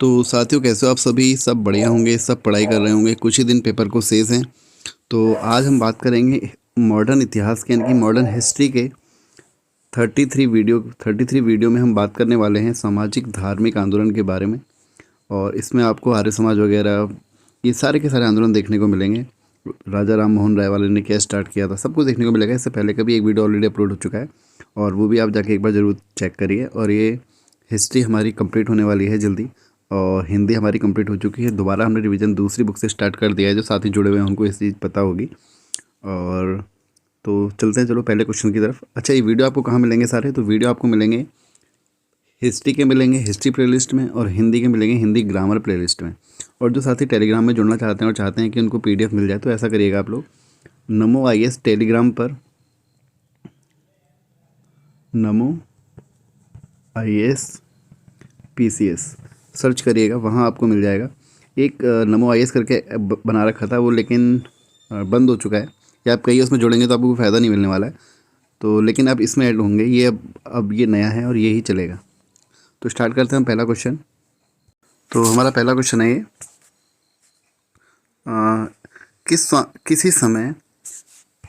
तो साथियों, कैसे हो आप सभी? सब बढ़िया होंगे, सब पढ़ाई कर रहे होंगे, कुछ ही दिन पेपर को शेष हैं। तो आज हम बात करेंगे मॉडर्न इतिहास के, यानी कि मॉडर्न हिस्ट्री के 33 वीडियो में हम बात करने वाले हैं सामाजिक धार्मिक आंदोलन के बारे में। और इसमें आपको आर्य समाज वगैरह ये सारे के सारे आंदोलन देखने को मिलेंगे। राजा राम मोहन राय वाले ने क्या स्टार्ट किया था, सब कुछ देखने को मिलेगा। इससे पहले का भी एक वीडियो ऑलरेडी अपलोड हो चुका है, और वो भी आप जाके एक बार ज़रूर चेक करिए। और ये हिस्ट्री हमारी कंप्लीट होने वाली है जल्दी, और हिंदी हमारी कंप्लीट हो चुकी है। दोबारा हमने रिवीजन दूसरी बुक से स्टार्ट कर दिया है। जो साथी जुड़े हुए हैं उनको इस चीज़ पता होगी। और तो चलते हैं, चलो पहले क्वेश्चन की तरफ। अच्छा, ये वीडियो आपको कहाँ मिलेंगे सारे? तो वीडियो आपको मिलेंगे हिस्ट्री के, मिलेंगे हिस्ट्री प्लेलिस्ट में, और हिंदी के मिलेंगे हिंदी ग्रामर प्लेलिस्ट में। और जो साथी टेलीग्राम में जुड़ना चाहते हैं और चाहते हैं कि उनको पीडीएफ मिल जाए, तो ऐसा करिएगा आप लोग, नमो IAS टेलीग्राम पर, नमो IAS PCS सर्च करिएगा, वहाँ आपको मिल जाएगा। एक नमो IAS करके बना रखा था वो, लेकिन बंद हो चुका है। या आप कहीं उसमें जुड़ेंगे तो आपको कोई फ़ायदा नहीं मिलने वाला है। तो लेकिन आप इसमें ऐड होंगे, ये अब ये नया है और यही चलेगा। तो स्टार्ट करते हैं हम पहला क्वेश्चन। तो हमारा पहला क्वेश्चन है ये, किसी समय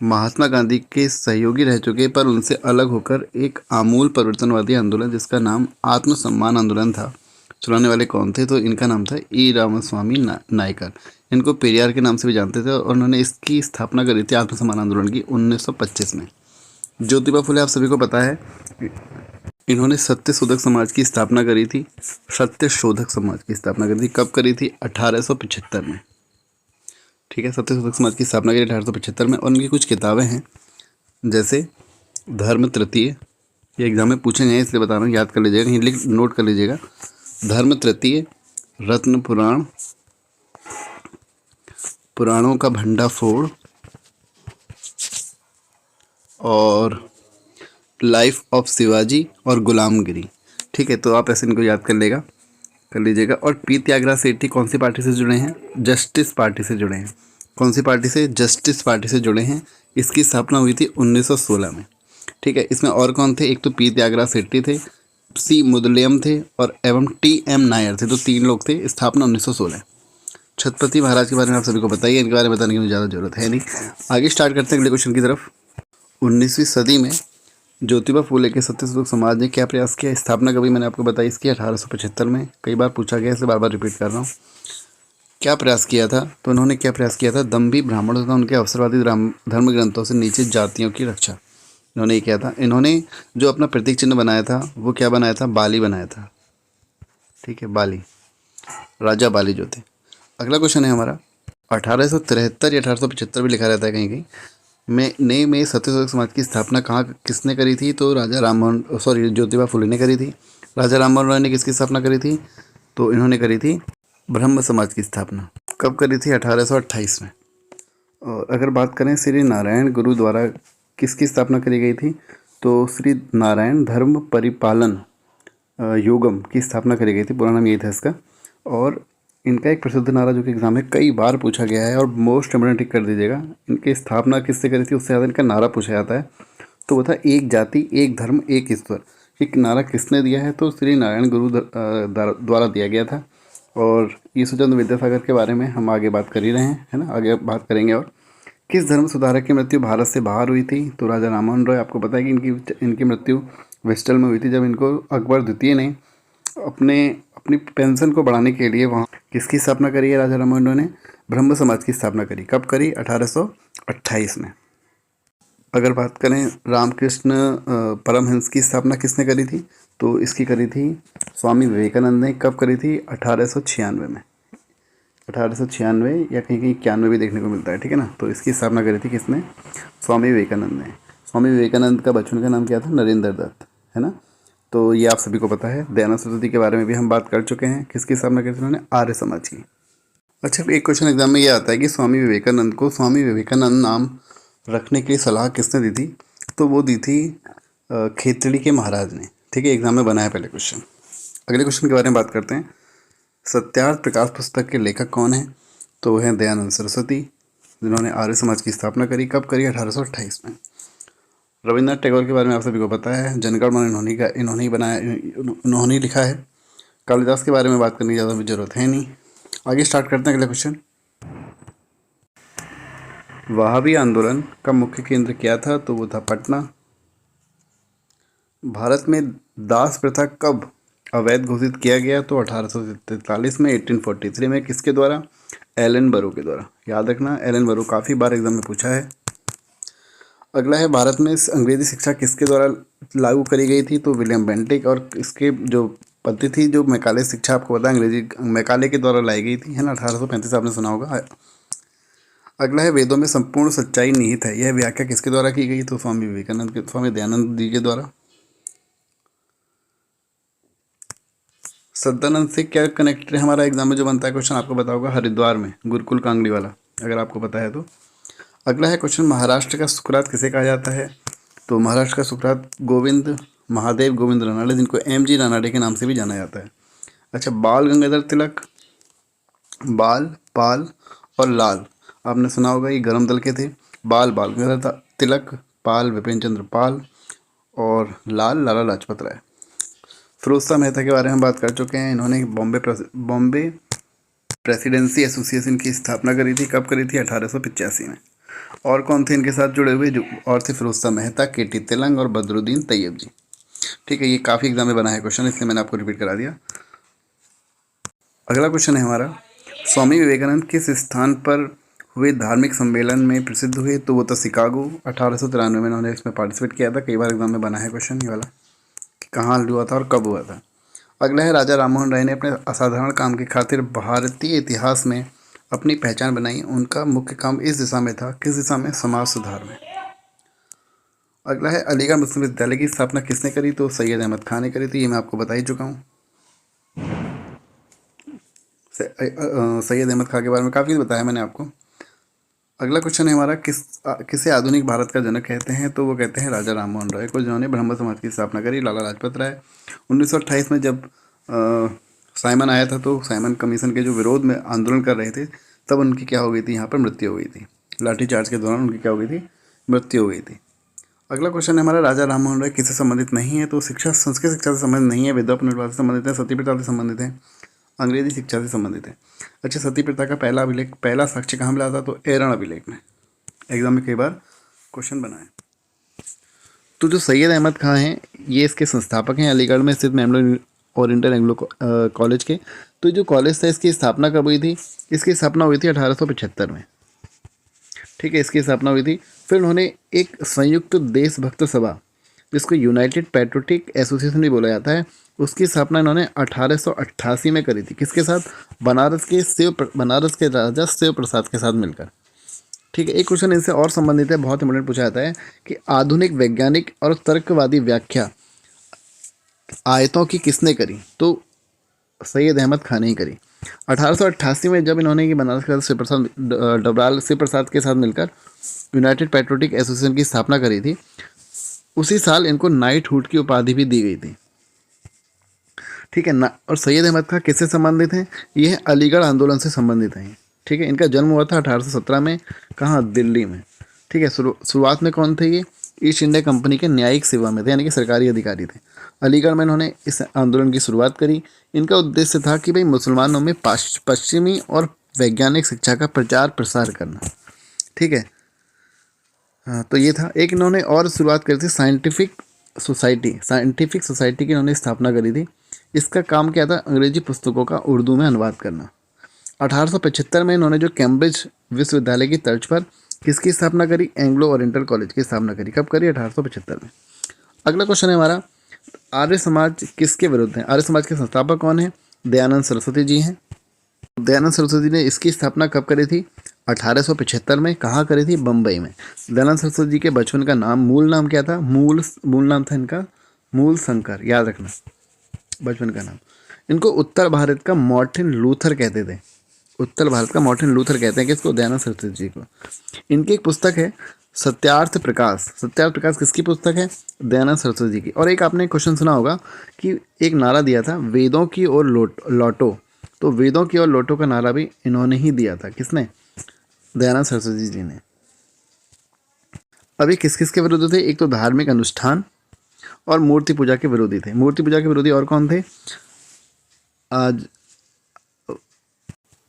महात्मा गांधी के सहयोगी रह चुके पर उनसे अलग होकर एक आमूल परिवर्तनवादी आंदोलन जिसका नाम आत्मसम्मान आंदोलन था, चलाने वाले कौन थे? तो इनका नाम था ई रामास्वामी नायकर। इनको पेरियार के नाम से भी जानते थे, और उन्होंने इसकी स्थापना करी थी आत्मसम्मान आंदोलन की 1925 में। ज्योतिबा फुले आप सभी को पता है, इन्होंने सत्य शोधक समाज की स्थापना करी थी। सत्य शोधक समाज की स्थापना करी थी, कब करी थी? 1875 में। ठीक है, सत्य शोधक समाज की स्थापना करी 1875 में। और उनकी कुछ किताबें हैं, जैसे धर्म तृतीय, ये एग्जाम में पूछे हैं इसलिए बता रहा हूँ, याद कर लीजिएगा, कहीं लिख नोट कर लीजिएगा। धर्म तृतीय, रत्न पुराण, पुराणों का भंडाफोड़, और लाइफ ऑफ शिवाजी, और गुलामगिरी। ठीक है, तो आप ऐसे इनको याद कर लीजिएगा। और पी त्यागराज सेठी कौन सी पार्टी से जुड़े हैं? जस्टिस पार्टी से जुड़े हैं। कौन सी पार्टी से? जस्टिस पार्टी से जुड़े हैं। इसकी स्थापना हुई थी 1916 में। ठीक है, इसमें और कौन थे? एक तो पी त्यागराज सेठी थे, सी मुदलियम थे, और एवं TM नायर थे। तो 3 लोग थे। स्थापना 1916। छत्रपति महाराज के बारे में आप सभी को बताइए, इनके बारे में बताने की मुझे ज़्यादा जरूरत है नहीं। आगे स्टार्ट करते हैं अगले क्वेश्चन की तरफ। 19वीं सदी में ज्योतिबा फुले के सत्य शोधक समाज ने क्या प्रयास किया? स्थापना कभी मैंने आपको बताई इसकी 1875 में। कई बार पूछा गया, इसलिए बार बार रिपीट कर रहा हूँ। क्या प्रयास किया था? तो उन्होंने क्या प्रयास किया था? दम्भी ब्राह्मणों तथा उनके अवसरवादी धर्म ग्रंथों से नीचे जातियों की रक्षा। इन्होंने ये किया था। इन्होंने जो अपना प्रतीक चिन्ह बनाया था, वो क्या बनाया था? बाली बनाया था। ठीक है, बाली, राजा बाली जो थे। अगला क्वेश्चन है हमारा, 1873 या 1875 भी लिखा रहता है कहीं कहीं में सत्य शोधक समाज की स्थापना कहाँ किसने करी थी? तो ज्योतिबा फुले ने करी थी। राजा राम मोहन राय ने किसकी स्थापना करी थी? तो इन्होंने करी थी ब्रह्म समाज की स्थापना। कब करी थी? 1828 में। और अगर बात करें श्री नारायण गुरु द्वारा किसकी स्थापना करी गई थी? तो श्री नारायण धर्म परिपालन योगम की स्थापना करी गई थी, पूरा नाम यही था इसका। और इनका एक प्रसिद्ध नारा जो कि एग्जाम में कई बार पूछा गया है, और मोस्ट इम्पोर्टेंट टिक कर दीजिएगा, इनकी स्थापना किससे करी थी उससे ज़्यादा इनका नारा पूछा जाता है। तो वो था एक जाति एक धर्म एक ईश्वर। ये नारा किसने दिया है? तो श्री नारायण गुरु द्वारा दिया गया था। और ईश्वरचंद्र विद्यासागर के बारे में हम आगे बात कर ही रहे हैं, है ना, आगे बात करेंगे। और किस धर्म सुधारक की मृत्यु भारत से बाहर हुई थी? तो राजा राममोहन रॉय। आपको पता है कि इनकी मृत्यु वेस्टल में हुई थी, जब इनको अकबर द्वितीय ने अपनी पेंशन को बढ़ाने के लिए वहाँ किसकी स्थापना करी है? राजा राममोहन रॉय ने ब्रह्म समाज की स्थापना करी। कब करी? 1828 में। अगर बात करें रामकृष्ण परमहंस की स्थापना किसने करी थी? तो इसकी करी थी स्वामी विवेकानंद ने। कब करी थी? 1896 में। 1896 या कहीं कहीं 91 भी देखने को मिलता है, ठीक है ना। तो इसकी स्थापना करी थी किसने? स्वामी विवेकानंद ने। स्वामी विवेकानंद का बचपन का नाम क्या था? नरेंद्र दत्त, है ना। तो ये आप सभी को पता है। दयानंद सरस्वती के बारे में भी हम बात कर चुके हैं। किसकी स्थापना करी थी उन्होंने? आर्य समाज की। अच्छा, एक क्वेश्चन एग्जाम में ये आता है कि स्वामी विवेकानंद को स्वामी विवेकानंद नाम रखने की सलाह किसने दी थी? तो वो दी थी खेतड़ी के महाराज ने। ठीक है, एग्जाम में बना है पहले क्वेश्चन। अगले क्वेश्चन के बारे में बात करते हैं। सत्यार्थ प्रकाश पुस्तक के लेखक कौन है? तो वो हैं दयानंद सरस्वती, जिन्होंने आर्य समाज की स्थापना करी। कब करी? 1828 में। रविन्द्रनाथ टैगोर के बारे में आप सभी को पता है। जनगण मन इन्होंने ही बनाया, इन्होंने ही लिखा है। कालिदास के बारे में बात करने की ज़्यादा जरूरत है नहीं। आगे स्टार्ट करते हैं अगला क्वेश्चन। वहाबी आंदोलन का मुख्य केंद्र क्या था? तो वो था पटना। भारत में दास प्रथा कब अवैध घोषित किया गया? तो 1843 में, 1843 में। किसके द्वारा? एलन बरो के द्वारा। याद रखना, एलन बरो काफ़ी बार एग्जाम में पूछा है। अगला है, भारत में अंग्रेजी शिक्षा किसके द्वारा लागू करी गई थी? तो विलियम बेंटिक। और इसके जो पद्धति थी, जो मैकाले शिक्षा, आपको पता है अंग्रेजी मैकाले के द्वारा लाई गई थी, है ना, 1835, आपने सुना होगा। अगला है, वेदों में संपूर्ण सच्चाई निहित है, यह व्याख्या किसके द्वारा की गई? तो स्वामी विवेकानंद के, स्वामी दयानंद जी के द्वारा। सत्यानंद से क्या कनेक्टेड है? हमारा एग्जाम में जो बनता है क्वेश्चन, आपको पता होगा, हरिद्वार में गुरुकुल कांगड़ी वाला, अगर आपको पता है तो। अगला है क्वेश्चन, महाराष्ट्र का सुकरात किसे कहा जाता है? तो महाराष्ट्र का सुकरात गोविंद महादेव गोविंद रानाडे, जिनको MG रानाडे के नाम से भी जाना जाता है। अच्छा, बाल गंगाधर तिलक, बाल, पाल और लाल, आपने सुना होगा, ये गरम दल के थे। बाल गंगाधर तिलक, पाल विपिन चंद्र पाल और लाल लाला लाजपत राय। फिरोज शाह मेहता के बारे में बात कर चुके हैं। इन्होंने बॉम्बे प्रेसिडेंसी एसोसिएशन की स्थापना करी थी। कब करी थी? 1885 में। और कौन थे इनके साथ जुड़े हुए? जो और थे, फिरोज शाह मेहता, KT तिलंग और बदरुद्दीन तैयब जी। ठीक है, ये काफ़ी एग्जाम में बना है क्वेश्चन, इसलिए मैंने आपको रिपीट करा दिया। अगला क्वेश्चन है हमारा, स्वामी विवेकानंद किस स्थान पर हुए धार्मिक सम्मेलन में प्रसिद्ध हुए? तो वो था शिकागो। 1893 में इन्होंने इसमें पार्टिसिपेट किया था। कई बार एग्जाम में बना है क्वेश्चन ये वाला, कि कहाँ हुआ था और कब हुआ था। अगला है, राजा राममोहन राय ने अपने असाधारण काम की खातिर भारतीय इतिहास में अपनी पहचान बनाई। उनका मुख्य काम इस दिशा में था, किस दिशा में? समाज सुधार में। अगला है, अलीगढ़ मुस्लिम विश्वविद्यालय की स्थापना किसने करी? तो सैयद अहमद खान ने करी थी। ये मैं आपको बता ही चुका हूँ। सैयद अहमद खान के बारे में काफ़ी बताया मैंने आपको। अगला क्वेश्चन है हमारा, किसे आधुनिक भारत का जनक कहते हैं? तो वो कहते हैं राजा राममोहन राय को, जिन्होंने ब्रह्म समाज की स्थापना करी। लाला लाजपत राय 1928 में जब साइमन आया था, तो साइमन कमीशन के जो विरोध में आंदोलन कर रहे थे, तब उनकी क्या हो गई थी? यहाँ पर मृत्यु हो गई थी। लाठीचार्ज के दौरान उनकी क्या हो गई थी? मृत्यु हो गई थी। अगला क्वेश्चन है हमारा, राजा राममोहन राय किससे संबंधित नहीं है? तो संस्कृत शिक्षा से संबंधित नहीं है, विधवा पुनर्विवाह से संबंधित है, सती प्रथा से संबंधित है, अंग्रेजी शिक्षा से संबंधित है। अच्छा, सती प्रथा का पहला अभिलेख, पहला साक्ष्य कहाँ मिला था? तो एरण अभिलेख में। एग्जाम में कई बार क्वेश्चन बना है। तो जो सैयद अहमद खान हैं, ये इसके संस्थापक हैं, अलीगढ़ में स्थित मैमलो ओरिएंटल एंग्लो कॉलेज के। तो जो कॉलेज था, इसकी स्थापना कब हुई थी? इसकी स्थापना हुई थी 1875 में। ठीक है, इसकी स्थापना हुई थी। फिर उन्होंने एक संयुक्त देशभक्त सभा, जिसको यूनाइटेड पैट्रियोटिक एसोसिएशन भी बोला जाता है, उसकी स्थापना इन्होंने 1888 में करी थी। किसके साथ? बनारस के राजा शिव प्रसाद के साथ मिलकर। ठीक है, एक क्वेश्चन इनसे और संबंधित है, बहुत इंपॉर्टेंट पूछा जाता है, कि आधुनिक वैज्ञानिक और तर्कवादी व्याख्या आयतों की किसने करी? तो सैयद अहमद खान ने ही करी। 1888 में जब इन्होंने बनारस के शिव प्रसाद डबराल शिव प्रसाद के साथ मिलकर यूनाइटेड पैट्रियोटिक एसोसिएशन की स्थापना करी थी, उसी साल इनको नाइटहुड की उपाधि भी दी गई थी। ठीक है ना। और सैयद अहमद खान किससे संबंधित हैं? ये अलीगढ़ आंदोलन से संबंधित हैं। ठीक है, इनका जन्म हुआ था 1817 में। कहाँ? दिल्ली में। ठीक है, शुरुआत में कौन थे ये? ईस्ट इंडिया कंपनी के न्यायिक सेवा में थे, यानी कि सरकारी अधिकारी थे। अलीगढ़ में इन्होंने इस आंदोलन की शुरुआत करी। इनका उद्देश्य था कि भाई मुसलमानों में पश्चिमी और वैज्ञानिक शिक्षा का प्रचार प्रसार करना। ठीक है, हाँ, तो ये था। एक इन्होंने और शुरुआत करी थी, साइंटिफिक सोसाइटी की इन्होंने स्थापना करी थी। इसका काम क्या था? अंग्रेजी पुस्तकों का उर्दू में अनुवाद करना। 1875 में इन्होंने जो कैम्ब्रिज विश्वविद्यालय की तर्ज पर किसकी स्थापना करी? एंग्लो ओरिएंटल कॉलेज की स्थापना करी। कब करी? 1875 में। अगला क्वेश्चन है हमारा, आर्य समाज किसके विरुद्ध है? आर्य समाज के संस्थापक कौन है? दयानंद सरस्वती जी हैं। दयानंद सरस्वती ने इसकी स्थापना कब करी थी? 1875 में। कहाँ करी थी? बम्बई में। दयानंद सरस्वती जी के बचपन का नाम, मूल नाम क्या था? मूल नाम था इनका मूल शंकर, याद रखना बचपन का नाम। इनको उत्तर भारत का मार्टिन लूथर कहते थे। उत्तर भारत का मार्टिन लूथर कहते हैं किसको? दयानंद सरस्वती जी को। इनकी एक पुस्तक है सत्यार्थ प्रकाश। सत्यार्थ प्रकाश किसकी पुस्तक है? दयानंद सरस्वती जी की। और एक आपने क्वेश्चन सुना होगा कि एक नारा दिया था, वेदों की ओर लौटो। तो वेदों की ओर लौटो का नारा भी इन्होंने ही दिया था। किसने? दयानंद सरस्वती जी ने। अभी किस किस के विरुद्ध थे? एक तो धार्मिक अनुष्ठान और मूर्ति पूजा के विरोधी थे। मूर्ति पूजा के विरोधी और कौन थे? आज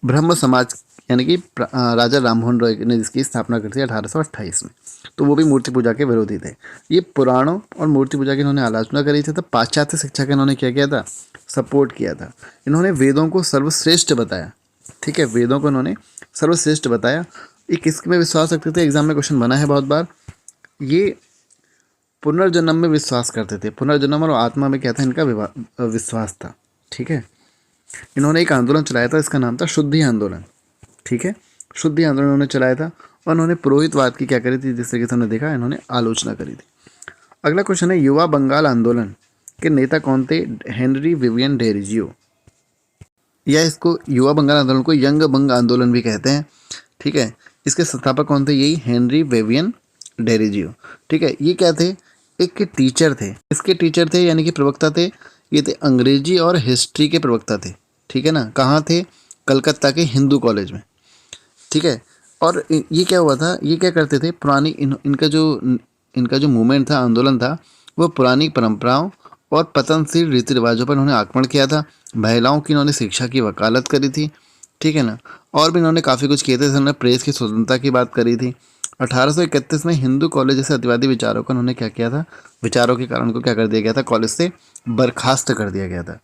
ब्रह्म समाज यानी कि राजा राममोहन रॉय ने जिसकी स्थापना की थी 1828 में। तो वो भी मूर्ति पूजा के विरोधी थे। ये पुराणों और मूर्ति पूजा की इन्होंने आलोचना करी थी। तो पाश्चात्य शिक्षा का इन्होंने क्या किया था, सपोर्ट किया था। इन्होंने वेदों को सर्वश्रेष्ठ बताया। ठीक है, वेदों को इन्होंने सर्वश्रेष्ठ बताया। ये किसमें विश्वास रखते थे, एग्जाम में क्वेश्चन बना है बहुत बार। ये पुनर्जन्म में विश्वास करते थे। पुनर्जन्म और आत्मा में क्या था, इनका विश्वास था। ठीक है, इन्होंने एक आंदोलन चलाया था, इसका नाम था शुद्धि आंदोलन। ठीक है, शुद्धि आंदोलन उन्होंने चलाया था और उन्होंने पुरोहितवाद की क्या करी थी, जिस तरीके से हमने देखा, इन्होंने आलोचना करी थी। अगला क्वेश्चन है, युवा बंगाल आंदोलन के नेता कौन थे? हेनरी विवियन डेरिजियो, या इसको युवा बंगाल आंदोलन को यंग बंग आंदोलन भी कहते हैं। ठीक है, इसके संस्थापक कौन थे? यही हेनरी विवियन डेरिजियो। ठीक है, ये क्या थे? एक टीचर थे। इसके टीचर थे यानी कि प्रवक्ता थे। ये थे अंग्रेजी और हिस्ट्री के प्रवक्ता थे। ठीक है ना, कहाँ थे? कलकत्ता के हिंदू कॉलेज में। ठीक है, और ये क्या हुआ था, ये क्या करते थे, पुरानी इनका जो मूवमेंट था, आंदोलन था, वो पुरानी परंपराओं और पतनशील रीति रिवाजों पर इन्होंने आक्रमण किया था। महिलाओं की इन्होंने शिक्षा की वकालत करी थी। ठीक है ना, और भी इन्होंने काफ़ी कुछ किए थे। इन्होंने प्रेस की स्वतंत्रता की बात करी थी। 1831 में हिंदू कॉलेज जैसे अतिवादी विचारों को उन्होंने क्या किया था, विचारों के कारण उनको क्या कर दिया गया था, कॉलेज से बर्खास्त कर दिया गया था।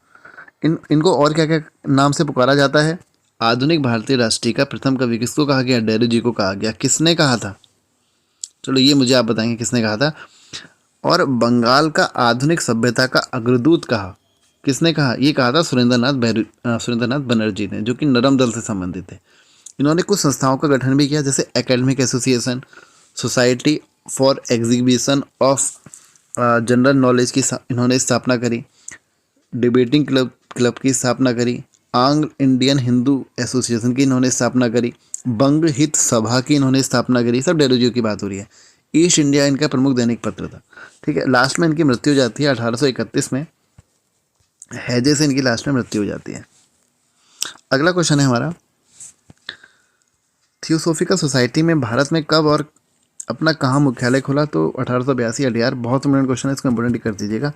इनको और क्या क्या नाम से पुकारा जाता है? आधुनिक भारतीय राष्ट्रीय का प्रथम कवि किसको कहा गया? डेरिजी को कहा गया। किसने कहा था? चलो ये मुझे आप बताएंगे किसने कहा था। और बंगाल का आधुनिक सभ्यता का अग्रदूत कहा, किसने कहा? ये कहा था सुरेंद्रनाथ बनर्जी ने, जो कि नरम दल से संबंधित थे। इन्होंने कुछ संस्थाओं का गठन भी किया, जैसे academic association, society for exhibition of general knowledge की इन्होंने स्थापना करी। डिबेटिंग क्लब की स्थापना करी। आंग्ल इंडियन हिंदू एसोसिएशन की इन्होंने स्थापना करी। बंग हित सभा की इन्होंने स्थापना करी। सब डेरिजियो की बात हो रही है। ईस्ट इंडिया इनका प्रमुख दैनिक पत्र था। ठीक है, लास्ट में इनकी मृत्यु हो जाती है 1831 में। हैजे से इनकी लास्ट में मृत्यु हो जाती है। अगला क्वेश्चन है हमारा, थियोसोफिकल सोसाइटी में भारत में कब और अपना कहाँ मुख्यालय खोला? तो 1882 अलियार। बहुत इंपॉर्टेंट क्वेश्चन है, इसको इंपॉर्टेंट कर दीजिएगा।